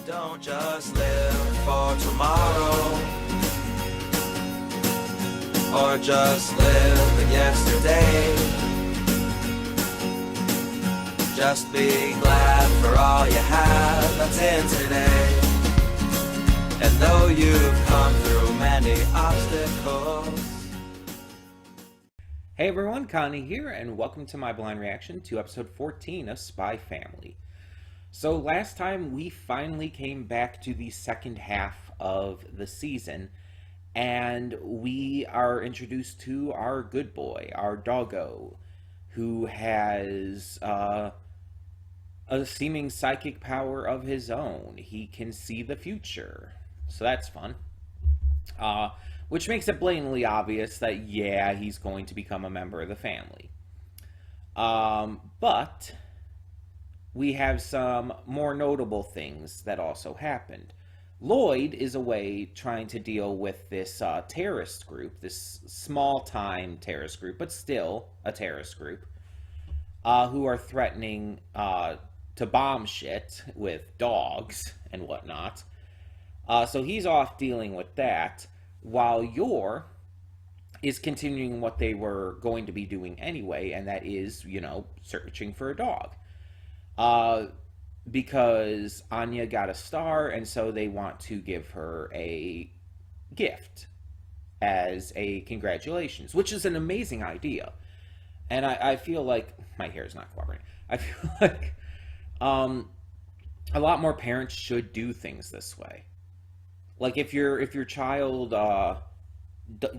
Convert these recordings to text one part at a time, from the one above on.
Don't just live for tomorrow, or just live in yesterday. Just be glad for all you have that's in today. And though you've come through many obstacles. Hey everyone, Connie here, and welcome to my blind reaction to episode 14 of Spy Family. So last time we finally came back to the second half of the season, and we are introduced to our good boy, our doggo, who has a seeming psychic power of his own. He can see the future, so that's fun. Which makes it blatantly obvious that, yeah, he's going to become a member of the family. But we have some more notable things that also happened. Lloyd is away trying to deal with this terrorist group, this small-time terrorist group, but still a terrorist group, who are threatening to bomb shit with dogs and whatnot. So he's off dealing with that, while Yor is continuing what they were going to be doing anyway, and that is, searching for a dog. Because Anya got a star, and so they want to give her a gift as a congratulations, which is an amazing idea. And I feel like my hair is not cooperating. I feel like a lot more parents should do things this way. Like if your child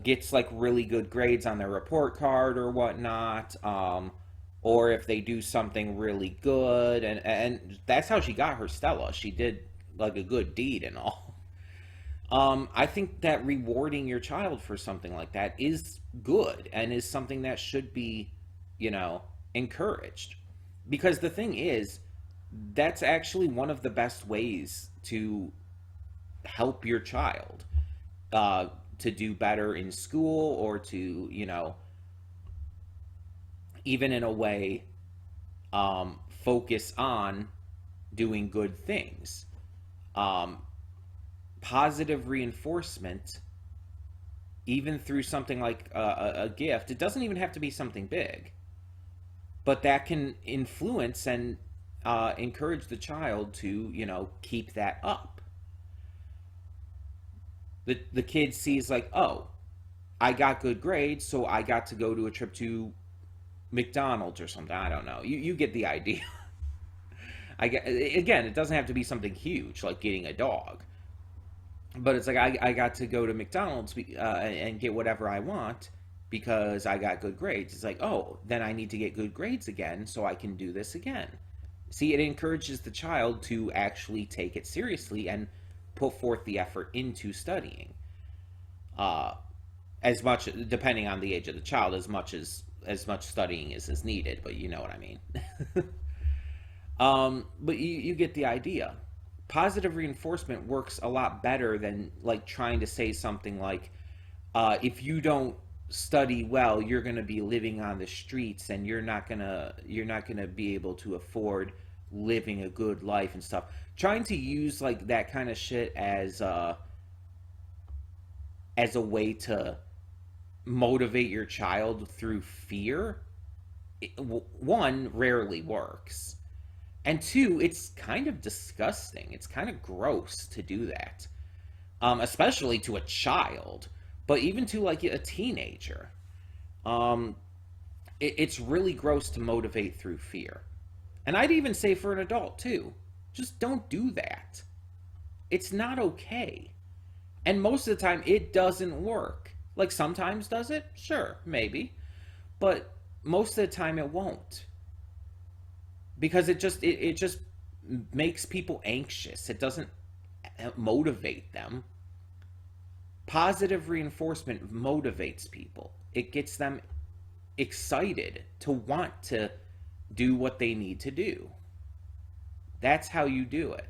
gets like really good grades on their report card or whatnot, or if they do something really good, and that's how she got her Stella. She did like a good deed and all. I think that rewarding your child for something like that is good and is something that should be, encouraged. Because the thing is, that's actually one of the best ways to help your child to do better in school, or to, even in a way, focus on doing good things. Positive reinforcement, even through something like a gift, it doesn't even have to be something big, but that can influence and encourage the child to, keep that up. The kid sees like, oh, I got good grades, so I got to go to a trip to McDonald's or something. I don't know. You get the idea. Again, it doesn't have to be something huge like getting a dog, but it's like I got to go to McDonald's and get whatever I want because I got good grades. It's like, oh, then I need to get good grades again so I can do this again. See, it encourages the child to actually take it seriously and put forth the effort into studying. As much, depending on the age of the child, as much studying is needed, but you know what I mean. But you get the idea. Positive reinforcement works a lot better than like trying to say something like, if you don't study well, you're going to be living on the streets, and you're not going to be able to afford living a good life and stuff. Trying to use like that kind of shit as a way to motivate your child through fear, one, rarely works, and two, it's kind of disgusting. It's kind of gross to do that, especially to a child, but even to like a teenager. It's really gross to motivate through fear. And I'd even say for an adult too, just don't do that. It's not okay. And most of the time it doesn't work. Like sometimes does it? Sure, maybe. But most of the time it won't. Because it just makes people anxious. It doesn't motivate them. Positive reinforcement motivates people. It gets them excited to want to do what they need to do. That's how you do it.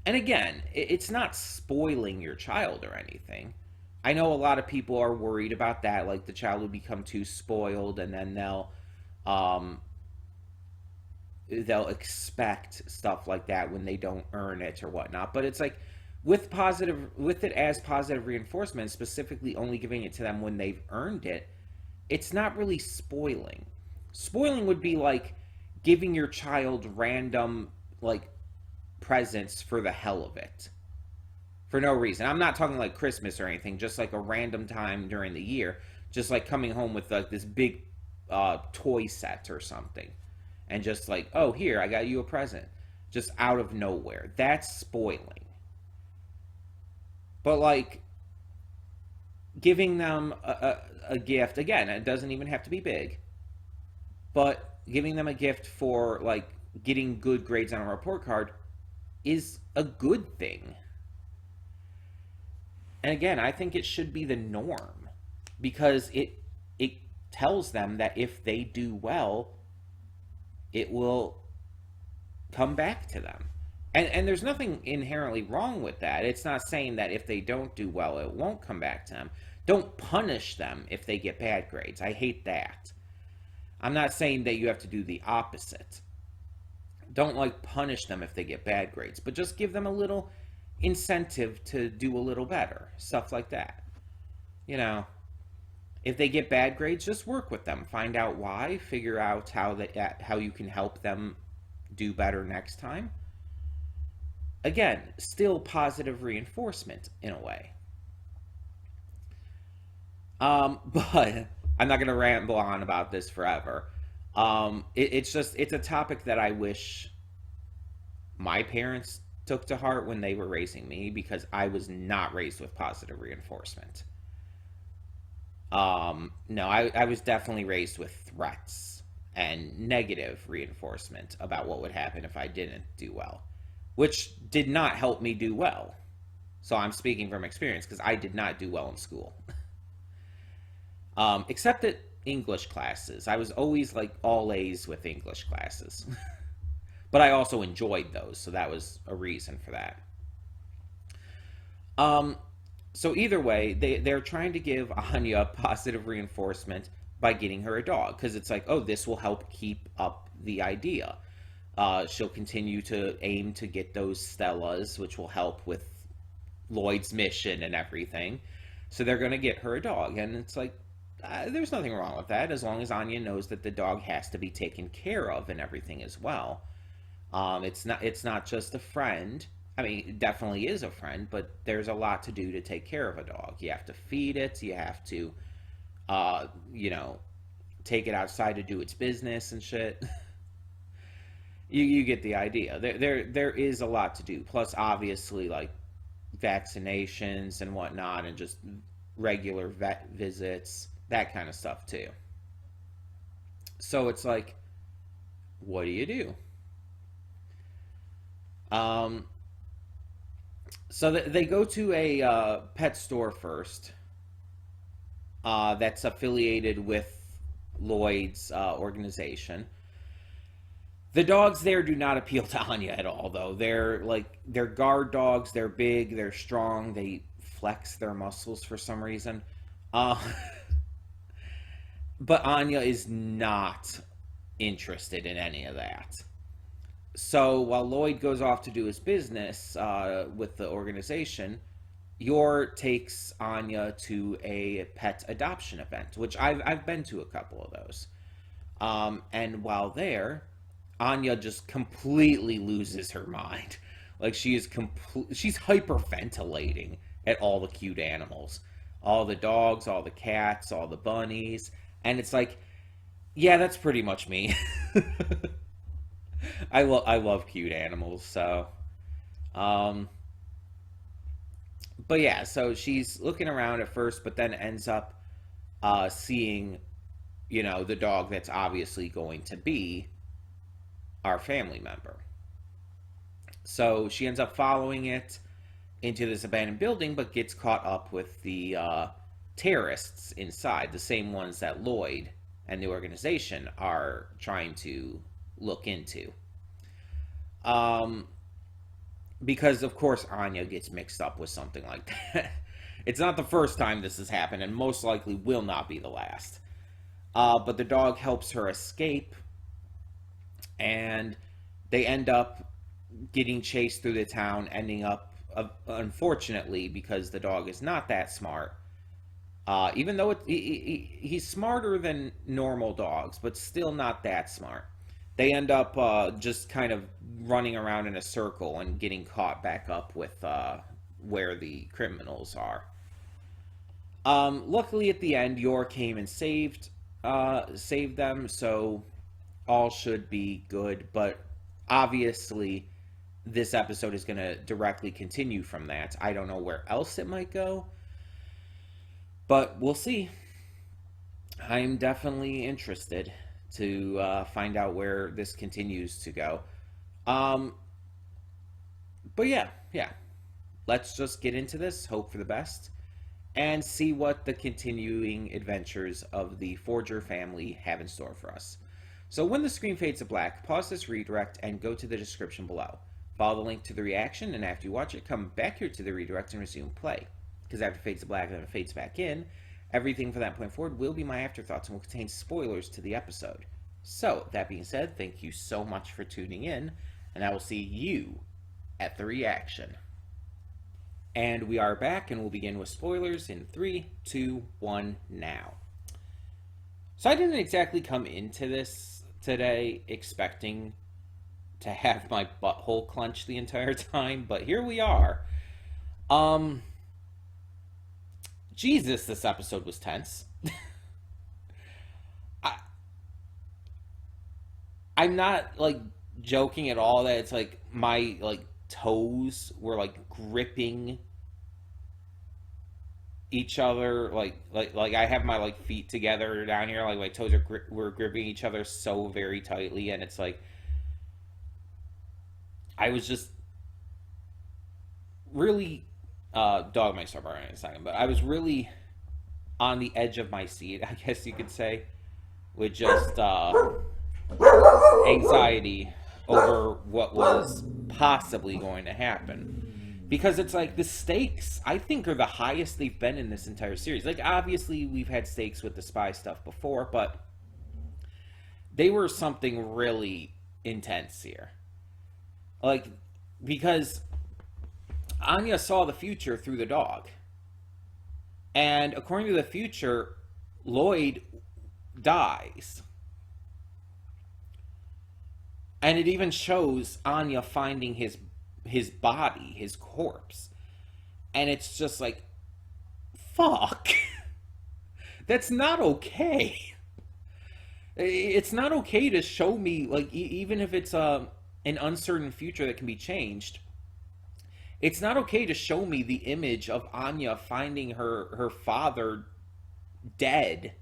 And again, it's not spoiling your child or anything. I know a lot of people are worried about that, like the child will become too spoiled and then they'll they'll expect stuff like that when they don't earn it or whatnot. But it's like with it as positive reinforcement, specifically only giving it to them when they've earned it, it's not really spoiling. Spoiling would be like giving your child random like presents for the hell of it, for no reason. I'm not talking like Christmas or anything, just like a random time during the year, just like coming home with like this big toy set or something, and just like, oh, here, I got you a present, just out of nowhere. That's spoiling. But like giving them a gift, again, it doesn't even have to be big, but giving them a gift for like getting good grades on a report card is a good thing. And again, I think it should be the norm, because it tells them that if they do well, it will come back to them. And there's nothing inherently wrong with that. It's not saying that if they don't do well, it won't come back to them. Don't punish them if they get bad grades. I hate that. I'm not saying that you have to do the opposite. Don't like punish them if they get bad grades, but just give them a little incentive to do a little better. Stuff like that. You know, if they get bad grades, just work with them. Find out why. Figure out how you can help them do better next time. Again, still positive reinforcement in a way. But I'm not going to ramble on about this forever. It's a topic that I wish my parents took to heart when they were raising me, because I was not raised with positive reinforcement. No, I was definitely raised with threats and negative reinforcement about what would happen if I didn't do well, which did not help me do well. So I'm speaking from experience, because I did not do well in school. Except at English classes. I was always like all A's with English classes. But I also enjoyed those, so that was a reason for that. So either way, they're trying to give Anya positive reinforcement by getting her a dog, because it's like, oh, this will help keep up the idea. She'll continue to aim to get those Stellas, which will help with Lloyd's mission and everything. So they're going to get her a dog, and it's like, there's nothing wrong with that, as long as Anya knows that the dog has to be taken care of and everything as well. It's not just a friend. I mean, it definitely is a friend, but there's a lot to do to take care of a dog. You have to feed it. You have to, take it outside to do its business and shit. You get the idea. There is a lot to do. Plus, obviously, like vaccinations and whatnot, and just regular vet visits, that kind of stuff too. So it's like, what do you do? So they go to a pet store first that's affiliated with Lloyd's organization. The dogs there do not appeal to Anya at all, though. They're guard dogs. They're big. They're strong. They flex their muscles for some reason. But Anya is not interested in any of that. So while Lloyd goes off to do his business with the organization, Yor takes Anya to a pet adoption event, which I've been to a couple of those. And while there, Anya just completely loses her mind. Like she's hyperventilating at all the cute animals, all the dogs, all the cats, all the bunnies, and it's like, yeah, that's pretty much me. I love cute animals, so but yeah, so she's looking around at first, but then ends up seeing, the dog that's obviously going to be our family member. So she ends up following it into this abandoned building, but gets caught up with the terrorists inside, the same ones that Lloyd and the organization are trying to look into. Because of course Anya gets mixed up with something like that. It's not the first time this has happened, and most likely will not be the last. But the dog helps her escape, And they end up getting chased through the town, ending up, unfortunately, because the dog is not that smart. Even though he's smarter than normal dogs, but still not that smart. They end up just kind of running around in a circle and getting caught back up with where the criminals are. Luckily, at the end, Yor came and saved them, so all should be good. But obviously, this episode is going to directly continue from that. I don't know where else it might go, but we'll see. I'm definitely interested to find out where this continues to go. But yeah. Let's just get into this, hope for the best, and see what the continuing adventures of the Forger family have in store for us. So when the screen fades to black, pause this redirect and go to the description below. Follow the link to the reaction, and after you watch it, come back here to the redirect and resume play. Because after it fades to black and then it fades back in, everything from that point forward will be my afterthoughts and will contain spoilers to the episode. So, that being said, thank you so much for tuning in, and I will see you at the reaction. And we are back, and we'll begin with spoilers in 3, 2, 1, now. So I didn't exactly come into this today expecting to have my butthole clenched the entire time, but here we are. Jesus, this episode was tense. I'm not, like, joking at all that it's, like, my, like, toes were, like, gripping each other, like I have my, like, feet together down here, like, my toes were gripping each other so very tightly, and it's, like, I was just really, dog might start barking in a second, but I was really on the edge of my seat, I guess you could say, with just, anxiety over what was possibly going to happen. Because it's like the stakes, I think, are the highest they've been in this entire series. Like, obviously, we've had stakes with the spy stuff before, but they were something really intense here. Like, because Anya saw the future through the dog. And according to the future, Lloyd dies. And it even shows Anya finding his body, his corpse. And it's just like, fuck. That's not okay. It's not okay to show me, like, even if it's an uncertain future that can be changed, it's not okay to show me the image of Anya finding her father dead.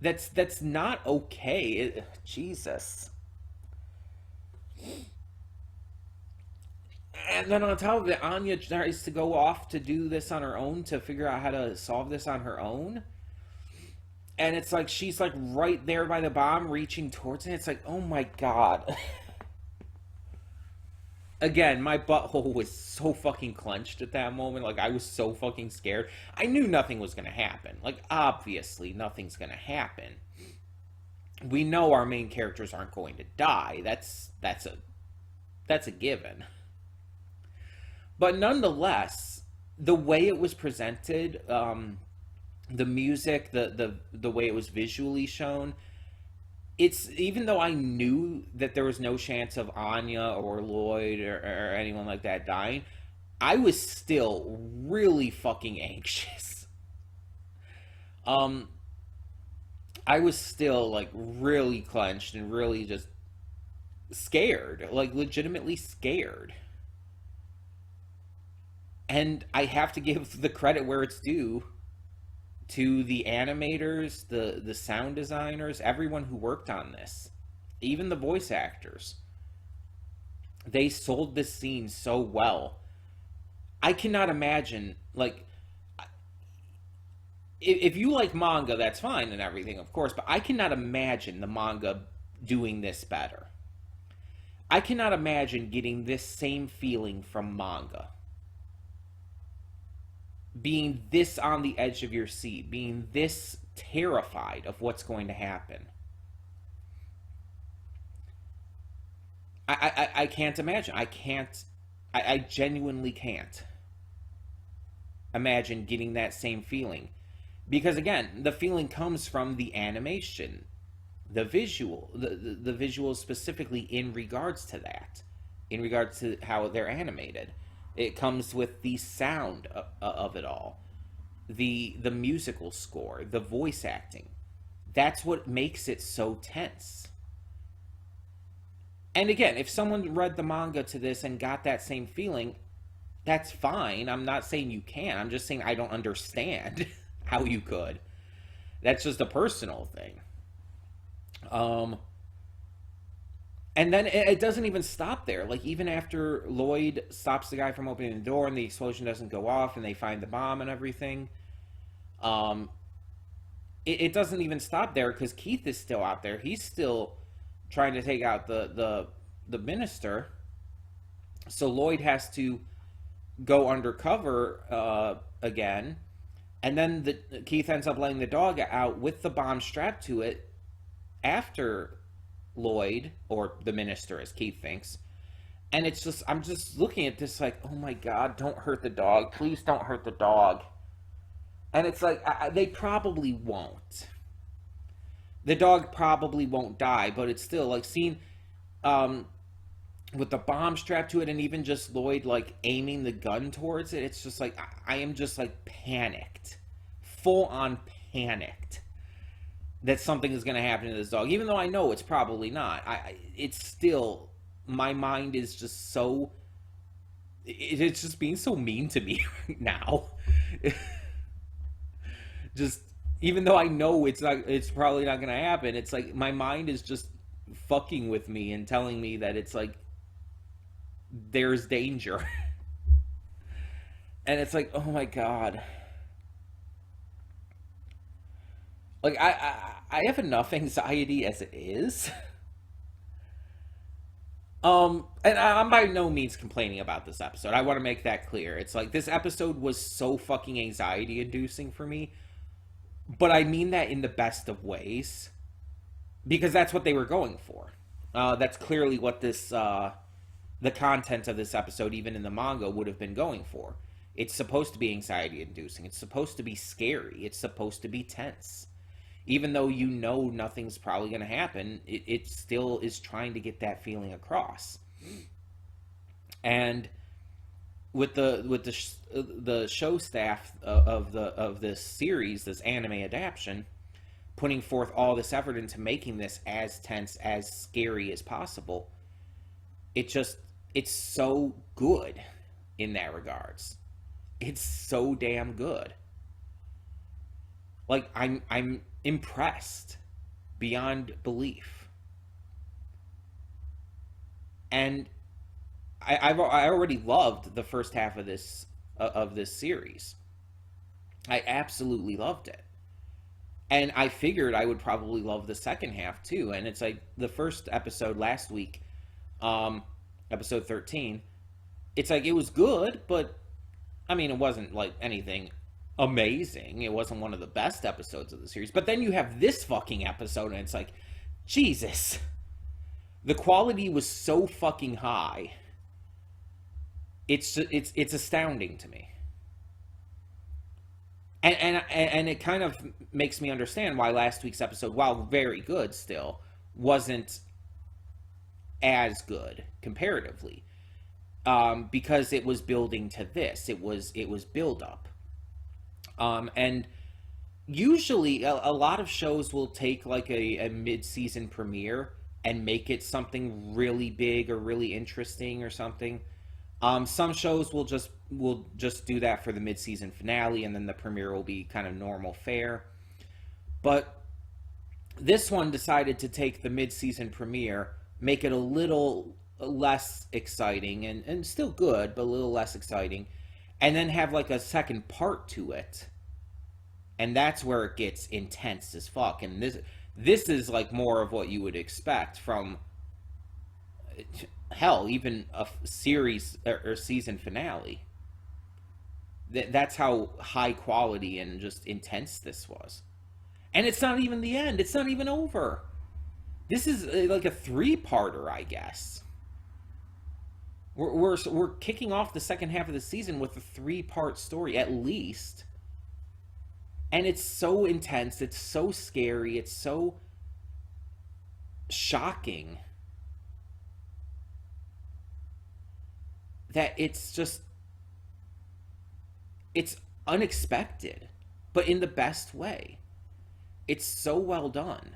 That's not okay. Jesus. And then on top of it, Anya tries to go off to do this on her own, to figure out how to solve this on her own. And it's like, she's like right there by the bomb, reaching towards it. It's like, oh my god. Again, my butthole was so fucking clenched at that moment. Like, I was so fucking scared. I knew nothing was going to happen. Like, obviously, nothing's going to happen. We know our main characters aren't going to die. That's a given. But nonetheless, the way it was presented, the music, the way it was visually shown, it's, even though I knew that there was no chance of Anya or Lloyd or anyone like that dying, I was still really fucking anxious. I was still, like, really clenched and really just scared, like, legitimately scared. And I have to give the credit where it's due to the animators, the sound designers, everyone who worked on this, even the voice actors. They sold this scene so well. I cannot imagine, like, if you like manga, that's fine and everything, of course, but I cannot imagine the manga doing this better. I cannot imagine getting this same feeling from manga. Being this on the edge of your seat, being this terrified of what's going to happen. I can't imagine. I genuinely can't imagine getting that same feeling. Because again, the feeling comes from the animation, the visual, the visuals specifically in regards to that, in regards to how they're animated. It comes with the sound of it all, the musical score, the voice acting. That's what makes it so tense. And again, if someone read the manga to this and got that same feeling, that's fine. I'm not saying you can. I'm just saying I don't understand how you could. That's just a personal thing. Um, and then it doesn't even stop there. Like, even after Lloyd stops the guy from opening the door and the explosion doesn't go off and they find the bomb and everything, um, it doesn't even stop there because Keith is still out there. He's still trying to take out the minister. So Lloyd has to go undercover again, and then Keith ends up letting the dog out with the bomb strapped to it after Lloyd, or the minister as Keith thinks. And it's just, I'm just looking at this like, oh my god, don't hurt the dog, please don't hurt the dog. And it's like, they probably won't. The dog probably won't die, but it's still like seeing with the bomb strapped to it, and even just Lloyd like aiming the gun towards it. It's just like I am just like panicked, full on panicked that something is going to happen to this dog, even though I know it's probably not. It's still, my mind is just so, it's just being so mean to me right now. Just, even though I know it's probably not going to happen, it's like my mind is just fucking with me and telling me that it's like there's danger. And it's like, oh my god. Like, I have enough anxiety as it is. And I'm by no means complaining about this episode. I want to make that clear. It's like, this episode was so fucking anxiety inducing for me, but I mean that in the best of ways, because that's what they were going for. That's clearly what this the content of this episode, even in the manga, would have been going for. It's supposed to be anxiety inducing. It's supposed to be scary. It's supposed to be tense. Even though you know nothing's probably going to happen, it still is trying to get that feeling across. And with the show staff of this series, this anime adaptation, putting forth all this effort into making this as tense, as scary as possible, it's so good in that regards. It's so damn good. Like, I'm impressed beyond belief. And I already loved the first half of this series. I absolutely loved it. And I figured I would probably love the second half too. And it's like the first episode last week, episode 13, it's like it was good, but I mean, it wasn't like anything amazing. It wasn't one of the best episodes of the series. But then you have this fucking episode, and it's like, Jesus. The quality was so fucking high. It's astounding to me. And it kind of makes me understand why last week's episode, while very good still, wasn't as good comparatively. Because it was building to this. It was build up. And usually a lot of shows will take like a mid-season premiere and make it something really big or really interesting or something. Some shows will just do that for the mid-season finale, and then the premiere will be kind of normal fare. But this one decided to take the mid-season premiere, make it a little less exciting, and still good, but a little less exciting, and then have like a second part to it. And that's where it gets intense as fuck. And this is like more of what you would expect from, hell, even a series or season finale. That's how high quality and just intense this was. And it's not even the end. It's not even over. This is like a 3-parter, I guess. We're kicking off the second half of the season with a 3-part story at least, and it's so intense, it's so scary, it's so shocking that it's unexpected, but in the best way. It's so well done.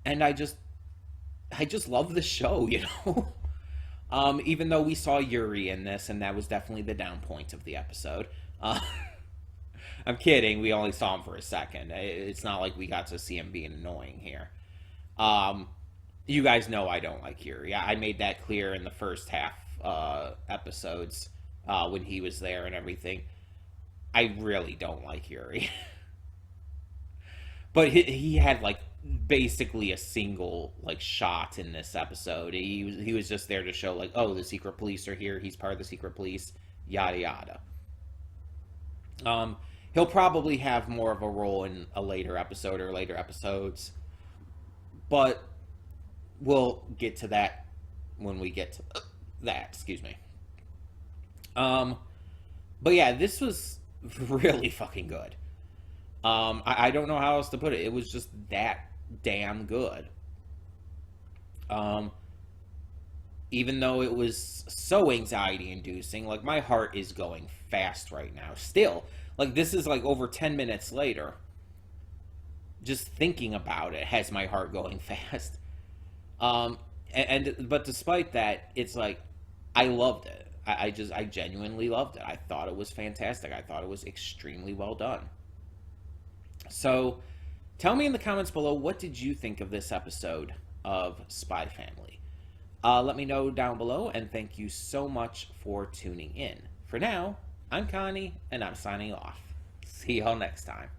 And I just love the show, you know. Even though we saw Yuri in this, and that was definitely the down point of the episode. Uh, I'm kidding. We only saw him for a second. It's not like we got to see him being annoying here. Um, you guys know I don't like Yuri. I made that clear in the first half episodes when he was there and everything. I really don't like Yuri. But he had like basically a single like shot in this episode. He was just there to show like, oh, the secret police are here. He's part of the secret police. Yada yada. He'll probably have more of a role in a later episode or later episodes, but we'll get to that when we get to that. Excuse me. But yeah, this was really fucking good. I don't know how else to put it. It was just that damn good. Even though it was so anxiety inducing, like my heart is going fast right now. Still, like this is like over 10 minutes later. Just thinking about it has my heart going fast. But despite that, it's like I loved it. I genuinely loved it. I thought it was fantastic. I thought it was extremely well done. So, tell me in the comments below, what did you think of this episode of Spy Family? Let me know down below, and thank you so much for tuning in. For now, I'm Connie, and I'm signing off. See y'all next time.